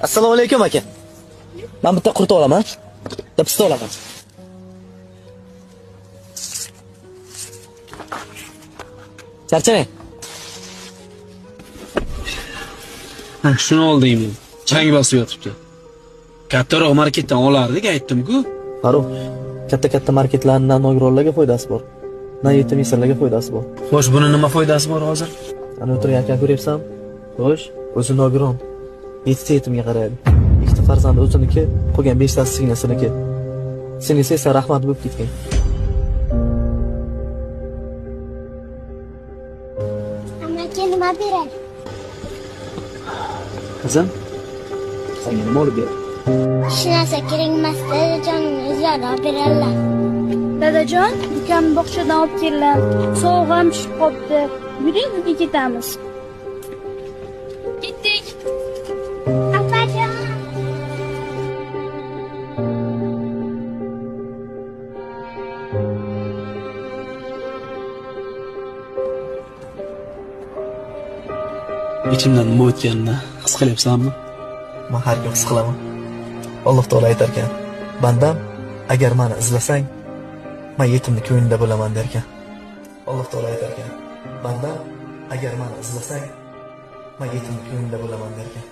Assalomu alaykum aka. Men bitta qurt olaman. Bitta pista olaman. Charchamang. Ha, shuni oldingmi? Chang bosib yotibdi. Kattaroq marketdan olardik, aytdim-ku. Farruh, katta marketlardan nogironlarga foydasi bor. Yetim insonlarga foydasi bor. Xo'sh, buni nima foydasi bor hozir? Ana o'tirgan akani ko'ryapsan? Xo'sh, o'zi nogiron. 7 yetimga qaraydi. 2 farzandi o'ziniki, qolgan 5 tasi singliniki. Singlisi esa rahmat bo'lib ketgan. Amaga nima beradi? Qizim, senga nima olib ber? Hech narsa kerak emas, dadajonning o'zlari olib beradilar. Dadajon, ukam bog'chadan olib kelgan. Sovuq ham tushib qopti. Yuring, uyga ketamiz. Ketdik. Apajon. Ichimdan nima o'tganini his qilyapsanmi? Men har kun his qilaman. Alloh taolo aytar ekan: "Bandam, agar meni izlasang, men yetimni ko'nglida bo'laman" derkan. Alloh taolo aytar ekan: "Bandam, agar meni izlasang, men yetimni ko'nglida bo'laman" derkan.